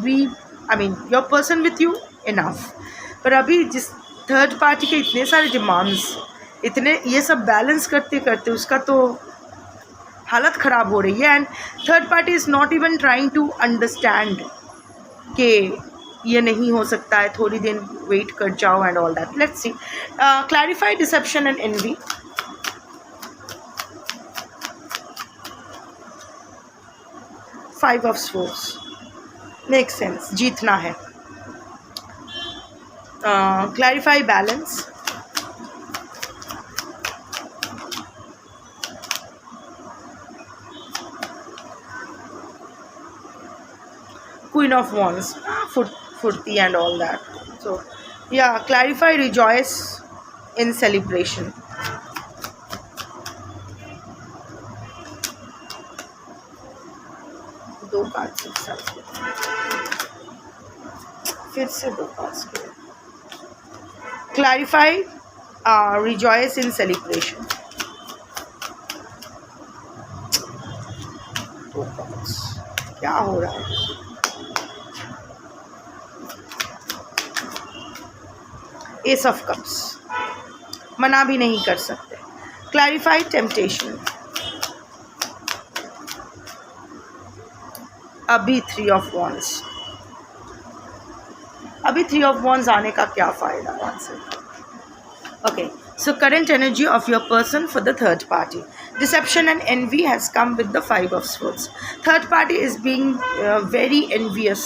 Speaker 1: भी your person with you enough. पर अभी जिस थर्ड पार्टी के इतने सारे डिमांड्स, इतने ये सब बैलेंस करते करते उसका तो हालत ख़राब हो रही है। And third party is not even trying to understand कि ये नहीं हो सकता है, थोड़ी दिन वेट कर जाओ and all that. Let's see, clarify deception and envy. Five of swords make sense, जीतना है। Clarify balance, Queen of Wands, furti and all that. So yeah, clarify, rejoice in celebration. दो कार्ड एक साथ, फिर से दो card. Clarify, rejoice in celebration. दो कार्ड्स, क्या हो रहा है? एस ऑफ कप्स, मना भी नहीं कर सकते। क्लैरिफाई टेम्पटेशन, अभी 3 ऑफ वॉन्ड्स, अभी 3 ऑफ वॉन्ड्स आने का क्या फ़ायदा answer. Okay, so current energy of your person for the third party. Deception and envy has come with the 5 of swords. Third party is being very envious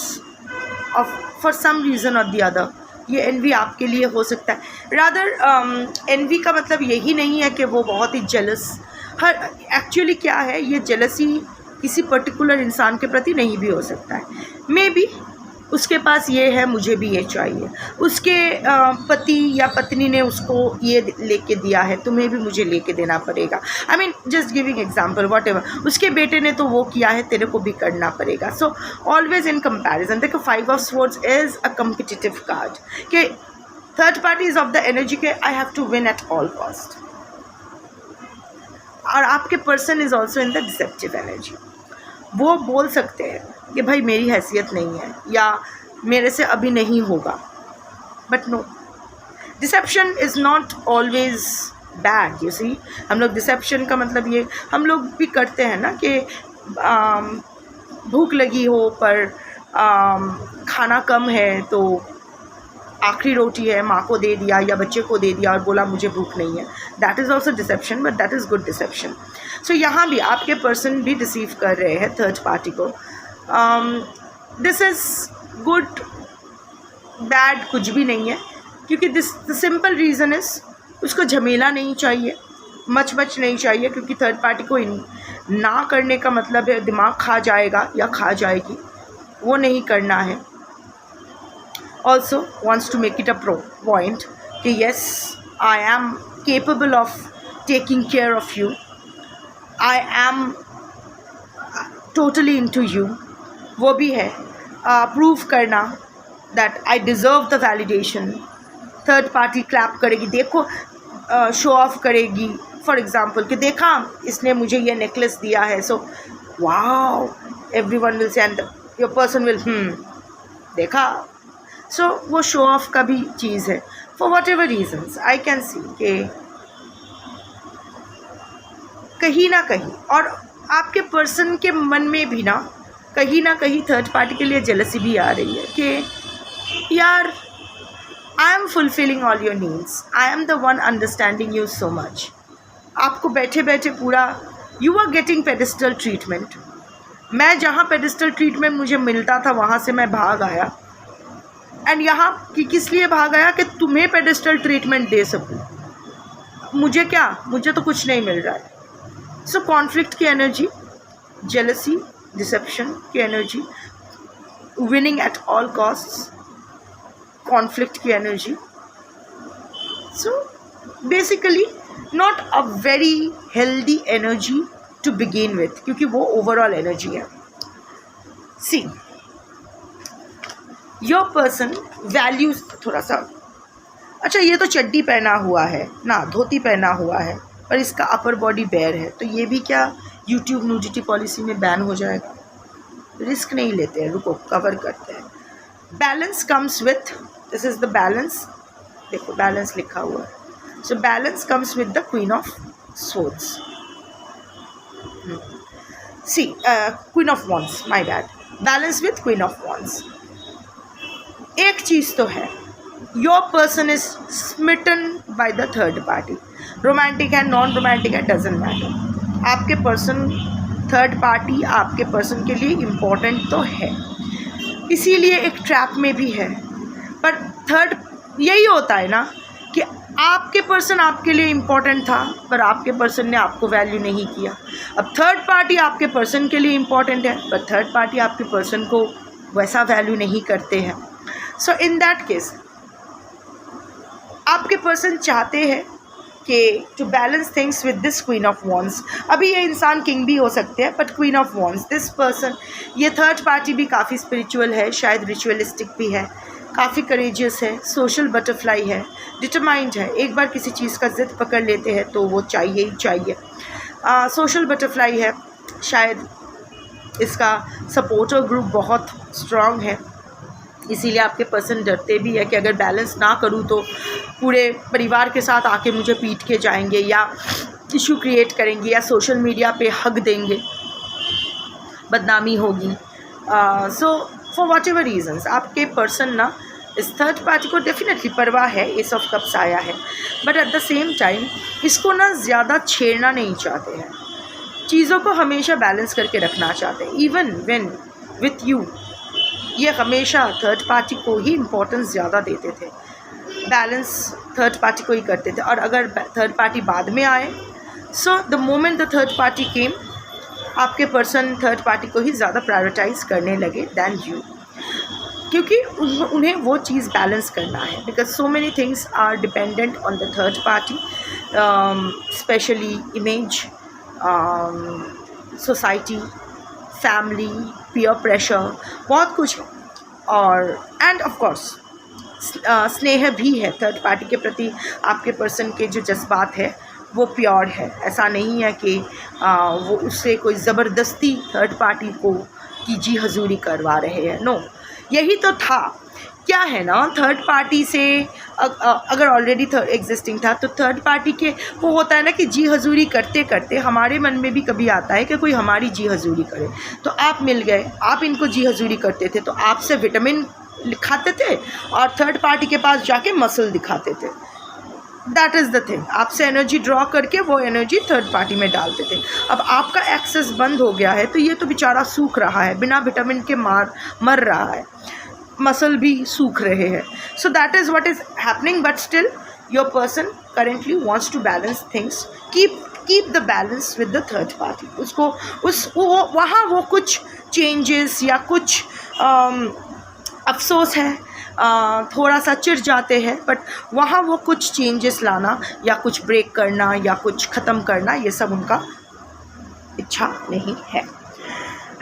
Speaker 1: of for some reason or the other. ये envy आपके लिए हो सकता है। Rather envy का मतलब यही नहीं है कि वो बहुत ही jealous, हर actually क्या है, ये jealousy किसी particular इंसान के प्रति नहीं भी हो सकता है। Maybe उसके पास ये है, मुझे भी ये चाहिए, उसके पति या पत्नी ने उसको ये लेके दिया है, तुम्हें भी मुझे लेके देना पड़ेगा। I mean just giving example, what ever, उसके बेटे ने तो वो किया है, तेरे को भी करना पड़ेगा। So always in comparison. देखो 5 of swords is a competitive card कि third party is of the energy के I have to win at all cost, और आपके person is also in the deceptive energy. वो बोल सकते हैं कि भाई मेरी हैसियत नहीं है या मेरे से अभी नहीं होगा, but no, deception is not always bad. You see, हम लोग डिसेप्शन का मतलब ये हम लोग भी करते हैं ना कि भूख लगी हो पर खाना कम है तो आखिरी रोटी है, माँ को दे दिया या बच्चे को दे दिया और बोला मुझे भूख नहीं है। That is also deception, but that is good deception. So यहाँ भी आपके पर्सन भी डिसीव कर रहे हैं थर्ड पार्टी को। दिस इज़ गुड बैड कुछ भी नहीं है, क्योंकि this the simple reason is उसको झमेला नहीं चाहिए, मच नहीं चाहिए, क्योंकि थर्ड पार्टी को ना करने का मतलब है दिमाग खा जाएगा या खा जाएगी, वो नहीं करना है। Also wants to make it a point कि yes, I am capable of taking care of you, I am totally into you, वो भी है। प्रूव करना that I deserve the validation, third party clap करेगी, देखो शो ऑफ करेगी, फॉर एग्ज़ाम्पल कि देखा इसने मुझे ये नेकलेस दिया है, so wow, everyone will say and your person will देखा। सो वो शो ऑफ का भी चीज़ है। For whatever reasons I can सी कि कहीं ना कहीं, और आपके पर्सन के मन में भी ना कहीं थर्ड पार्टी के लिए जेलसी भी आ रही है कि यार I am fulfilling all your needs, I am the one understanding you so much. आपको बैठे बैठे पूरा you are getting pedestal treatment. मैं जहाँ पेडिस्टल ट्रीटमेंट मुझे मिलता था वहाँ से मैं भाग आया, एंड यहाँ किस लिए भाग आया कि तुम्हें पेडिस्टल ट्रीटमेंट दे सकूँ। मुझे क्या, मुझे तो कुछ नहीं मिल रहा है। सो कॉन्फ्लिक्ट की एनर्जी, जेलसी, डिसेप्शन की energy, winning at all costs, conflict की energy. So basically not a very healthy energy to begin with, क्योंकि वो ओवरऑल एनर्जी है। सी योर पर्सन वैल्यूज थोड़ा सा, अच्छा ये तो चड्डी पहना हुआ है ना, धोती पहना हुआ है, पर इसका अपर बॉडी बेयर है, तो ये भी क्या यूट्यूब न्यूडिटी पॉलिसी में बैन हो जाएगा? रिस्क नहीं लेते हैं, रुको कवर करते हैं। Balance comes with, this is the balance, देखो बैलेंस लिखा हुआ है। So balance comes with the queen of swords, see queen of wands, my bad, balance with queen of wands. एक चीज़ तो है, your person is smitten by the third party, romantic है नॉन रोमांटिक है डजेंट मैटर। आपके पर्सन, थर्ड पार्टी आपके पर्सन के लिए इम्पोर्टेंट तो है, इसीलिए एक ट्रैप में भी है। पर थर्ड, यही होता है ना कि आपके पर्सन आपके लिए इम्पोर्टेंट था पर आपके पर्सन ने आपको वैल्यू नहीं किया। अब थर्ड पार्टी आपके पर्सन के लिए इम्पोर्टेंट है पर थर्ड पार्टी आपके पर्सन को वैसा वैल्यू नहीं करते हैं। सो इन दैट केस आपके पर्सन चाहते हैं कि to balance things with this queen of wands. अभी ये इंसान किंग भी हो सकते हैं but queen of wands, this person, ये थर्ड पार्टी भी काफ़ी स्पिरिचुअल है, शायद रिचुअलिस्टिक भी है, काफ़ी करेजियस है, सोशल बटरफ्लाई है, डिटरमाइंड है। एक बार किसी चीज़ का जिद पकड़ लेते हैं तो वो चाहिए ही चाहिए। सोशल बटरफ्लाई है, शायद इसका सपोर्टर ग्रुप बहुत स्ट्रॉन्ग है, इसीलिए आपके पर्सन डरते भी है कि अगर बैलेंस ना करूँ तो पूरे परिवार के साथ आके मुझे पीट के जाएंगे या इशू क्रिएट करेंगे या सोशल मीडिया पे हक देंगे, बदनामी होगी। So for whatever reasons आपके पर्सन ना इस थर्ड पार्टी को डेफिनेटली परवाह है, एस ऑफ कप्स आया है, but at the same time इसको ना ज़्यादा छेड़ना नहीं चाहते हैं, चीज़ों को हमेशा बैलेंस करके रखना चाहते हैं। इवन व्हेन विथ यू ये हमेशा थर्ड पार्टी को ही इम्पोर्टेंस ज़्यादा देते थे, बैलेंस थर्ड पार्टी को ही करते थे। और अगर थर्ड पार्टी बाद में आए, so the moment the third party came, आपके पर्सन थर्ड पार्टी को ही ज़्यादा प्रायोरिटाइज करने लगे दैन यू, क्योंकि उन्हें वो चीज़ बैलेंस करना है। Because so many things are dependent on the third party, specially image, society, family, peer pressure, बहुत कुछ है। और एंड ऑफ कोर्स स्नेह भी है थर्ड पार्टी के प्रति। आपके पर्सन के जो जज्बात है वो प्योर है, ऐसा नहीं है कि वो उससे कोई ज़बरदस्ती थर्ड पार्टी को की जी हजूरी करवा रहे हैं। नो, यही तो था। क्या है ना, थर्ड पार्टी से अगर ऑलरेडी एग्जिस्टिंग था तो थर्ड पार्टी के वो होता है ना कि जी हजूरी करते करते हमारे मन में भी कभी आता है कि कोई हमारी जी हजूरी करे। तो आप मिल गए, आप इनको जी हजूरी करते थे तो आपसे विटामिन लिखाते थे और थर्ड पार्टी के पास जाके मसल दिखाते थे। दैट इज़ द थिंग, आपसे एनर्जी ड्रॉ करके वो एनर्जी थर्ड पार्टी में डालते थे। अब आपका एक्सेस बंद हो गया है तो ये तो बेचारा सूख रहा है, बिना विटामिन के मर रहा है, मसल भी सूख रहे हैं। So that is what is happening, but still your person currently wants to balance things, keep the balance with the third party. उसको वहाँ वो कुछ चेंजेस या कुछ अफसोस है, थोड़ा सा चिढ़ जाते हैं, बट वहाँ वो कुछ चेंजेस लाना या कुछ ब्रेक करना या कुछ ख़त्म करना, ये सब उनका इच्छा नहीं है।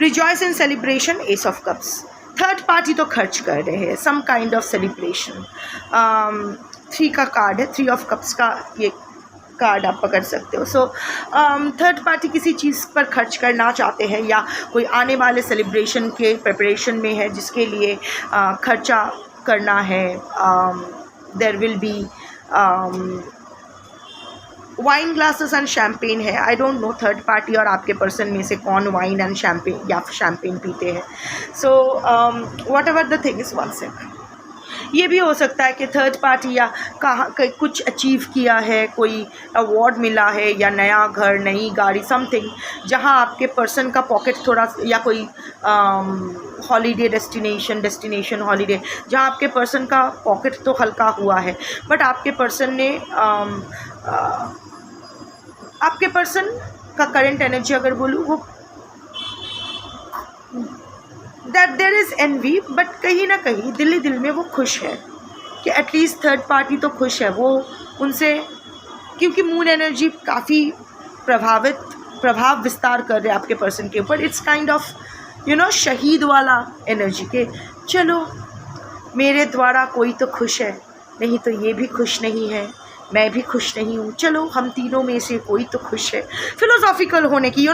Speaker 1: Rejoice in celebration, S of cups. Third party तो खर्च कर रहे हैं, सम काइंड ऑफ सेलिब्रेशन। 3 का कार्ड है, 3 ऑफ कप्स का ये कार्ड आप पकड़ सकते हो। सो थर्ड पार्टी किसी चीज़ पर खर्च करना चाहते हैं या कोई आने वाले सेलिब्रेशन के प्रिपरेशन में है जिसके लिए खर्चा करना है। There will be wine glasses and champagne है। I don't know third party और आपके पर्सन में से कौन वाइन एंड शैम्पेन या शैम्पेन पीते हैं। So whatever the thing is, one second, ये भी हो सकता है कि थर्ड पार्टी या कहाँ कुछ अचीव किया है, कोई अवार्ड मिला है या नया घर, नई गाड़ी, समथिंग, जहाँ आपके पर्सन का पॉकेट थोड़ा, या कोई हॉलीडे डेस्टिनेशन हॉलीडे, जहाँ आपके पर्सन का पॉकेट तो हल्का हुआ है, बट आपके पर्सन ने आपके पर्सन का करंट एनर्जी अगर बोलूँ, वो that there is envy, but कहीं ना कहीं दिल ही दिल में वो खुश है कि एटलीस्ट थर्ड पार्टी तो खुश है वो उनसे, क्योंकि मून एनर्जी काफ़ी प्रभाव विस्तार कर रहे हैं आपके पर्सन के ऊपर। इट्स काइंड ऑफ शहीद वाला एनर्जी के चलो मेरे द्वारा कोई तो खुश है, नहीं तो ये भी खुश नहीं है, मैं भी खुश नहीं हूँ, चलो हम तीनों में से कोई तो खुश है। फिलोसॉफिकल होने की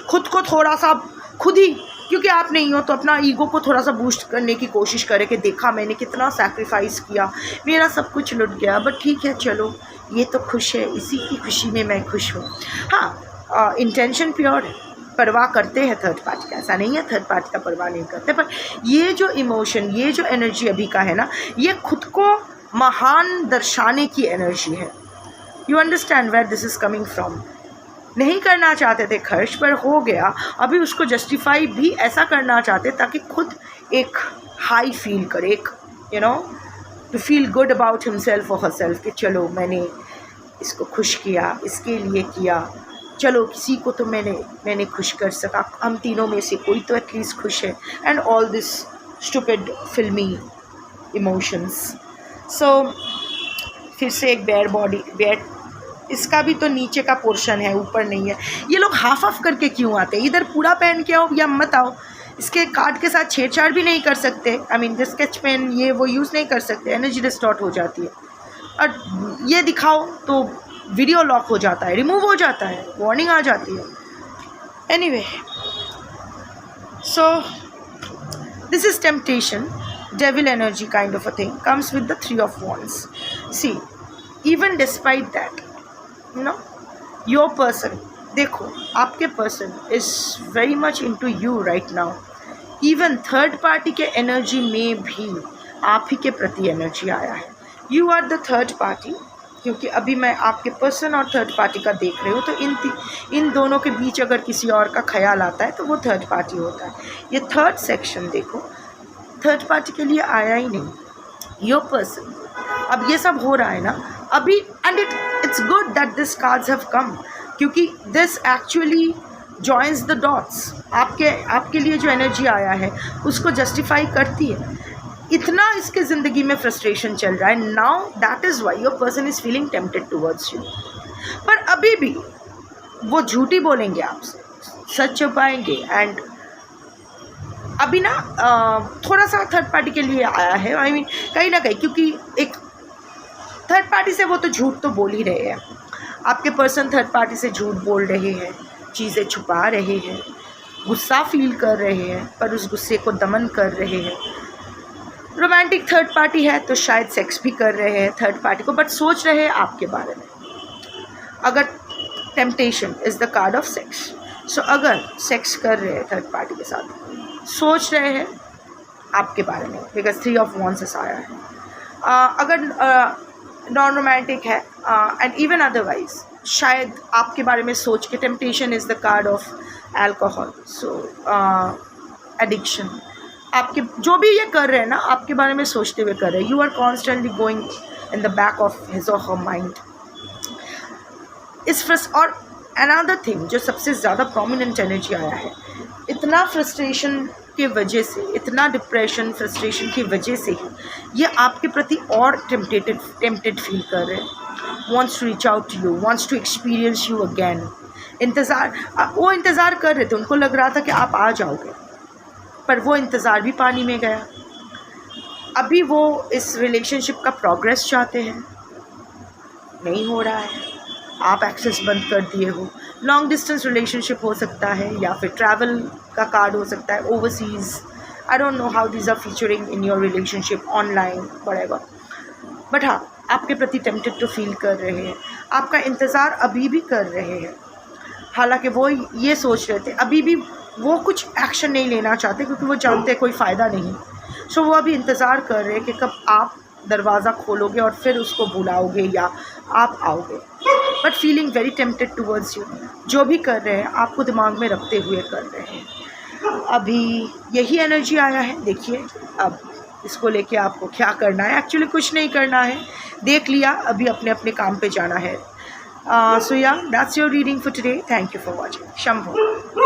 Speaker 1: खुद को थोड़ा सा, खुद ही, क्योंकि आप नहीं हो तो अपना ईगो को थोड़ा सा बूस्ट करने की कोशिश करें कि देखा मैंने कितना सैक्रिफाइस किया, मेरा सब कुछ लुट गया, बट ठीक है चलो ये तो खुश है, इसी की खुशी में मैं खुश हूँ। हाँ, इंटेंशन प्योर है, परवाह करते हैं थर्ड पार्टी का, ऐसा नहीं है थर्ड पार्टी का परवाह नहीं करते, पर ये जो इमोशन, ये जो एनर्जी अभी का है ना, ये खुद को महान दर्शाने की एनर्जी है। You understand where this is coming from. नहीं करना चाहते थे खर्च, पर हो गया, अभी उसको जस्टिफाई भी ऐसा करना चाहते ताकि खुद एक हाई फील करे, एक to feel good about himself और हरसेल्फ कि चलो मैंने इसको खुश किया, इसके लिए किया, चलो किसी को तो मैंने खुश कर सका, हम तीनों में से कोई तो एटलीस्ट खुश है, एंड ऑल दिस स्टूपिड फिल्मी इमोशंस। सो फिर से एक बेयर, इसका भी तो नीचे का पोर्शन है, ऊपर नहीं है। ये लोग हाफ ऑफ करके क्यों आते हैं? इधर पूरा पहन के आओ या मत आओ। इसके कार्ड के साथ छेड़छाड़ भी नहीं कर सकते, आई मीन स्केच पेन ये वो यूज़ नहीं कर सकते, एनर्जी डिस्टॉर्ट हो जाती है। और ये दिखाओ तो वीडियो लॉक हो जाता है, रिमूव हो जाता है, वार्निंग आ जाती है। Anyway, so this is temptation devil energy kind of a thing comes with the 3 of wands. See, even despite that, you know, your person, देखो आपके person is very much into you right now. Even third party के एनर्जी में भी आप ही के प्रति एनर्जी आया है. You are the third party, क्योंकि अभी मैं आपके पर्सन और थर्ड पार्टी का देख रही हूँ. तो इन दोनों के बीच अगर किसी और का ख्याल आता है तो वो थर्ड पार्टी होता है. ये थर्ड सेक्शन देखो, थर्ड पार्टी के लिए आया ही नहीं. योर पर्सन, अब ये सब हो रहा है ना अभी, and it's good that this cards have come, क्योंकि this actually joins the dots. आपके लिए जो एनर्जी आया है उसको जस्टिफाई करती है. इतना इसके ज़िंदगी में फ्रस्ट्रेशन चल रहा है. Now that is why your person is feeling tempted towards you. पर अभी भी वो झूठी बोलेंगे आपसे, सच छुपाएंगे. एंड अभी ना थोड़ा सा थर्ड पार्टी के लिए आया है. आई मीन कहीं ना कहीं, क्योंकि एक थर्ड पार्टी से वो तो झूठ तो बोल ही रहे हैं. आपके पर्सन थर्ड पार्टी से झूठ बोल रहे हैं, चीज़ें छुपा रहे हैं, गुस्सा फील कर रहे हैं, पर उस गुस्से को दमन कर रहे हैं. रोमांटिक थर्ड पार्टी है तो शायद सेक्स भी कर रहे हैं थर्ड पार्टी को, बट सोच रहे हैं आपके बारे में. अगर temptation is the card of sex, so अगर सेक्स कर रहे हैं थर्ड पार्टी के साथ, सोच रहे हैं आपके बारे में, बिकॉज 3 ऑफ वॉन्ड्स आया है. अगर नॉन रोमांटिक है एंड इवन अदरवाइज शायद आपके बारे में सोच के, temptation is the card of alcohol, so addiction. आपके जो भी ये कर रहे हैं ना, आपके बारे में सोचते हुए कर रहे हैं. You are constantly going in the back of his और हर माइंड. और अनदर थिंग जो सबसे ज़्यादा प्रोमिनेंट एनर्जी आया है, इतना फ्रस्ट्रेशन की वजह से, इतना डिप्रेशन फ्रस्ट्रेशन की वजह से ही ये आपके प्रति और टेम्प्टेड फील कर रहे हैं. Wants to reach out to you, wants to experience you again. वो इंतज़ार कर रहे थे, उनको लग रहा था कि आप आ जाओगे, पर वो इंतज़ार भी पानी में गया. अभी वो इस रिलेशनशिप का प्रोग्रेस चाहते हैं, नहीं हो रहा है. आप एक्सेस बंद कर दिए हो. लॉन्ग डिस्टेंस रिलेशनशिप हो सकता है, या फिर ट्रैवल का कार्ड हो सकता है, overseas. I don't know how these are featuring in your relationship, online, whatever. But हाँ, आपके प्रति टेम्प्टेड टू फील कर रहे हैं. आपका इंतज़ार अभी भी कर रहे हैं. हालांकि वो ये सोच रहे थे, अभी भी वो कुछ एक्शन नहीं लेना चाहते, क्योंकि वो जानते हैं कोई फ़ायदा नहीं. सो वो अभी इंतज़ार कर रहे हैं कि कब आप दरवाज़ा खोलोगे और फिर उसको बुलाओगे या आप आओगे. But feeling very tempted towards you. जो भी कर रहे हैं आपको दिमाग में रखते हुए कर रहे हैं. अभी यही एनर्जी आया है. देखिए अब इसको लेके आपको क्या करना है. एक्चुअली कुछ नहीं करना है, देख लिया, अभी अपने अपने काम पे जाना है. सो या that's your reading for today. Thank you for watching. Shambho.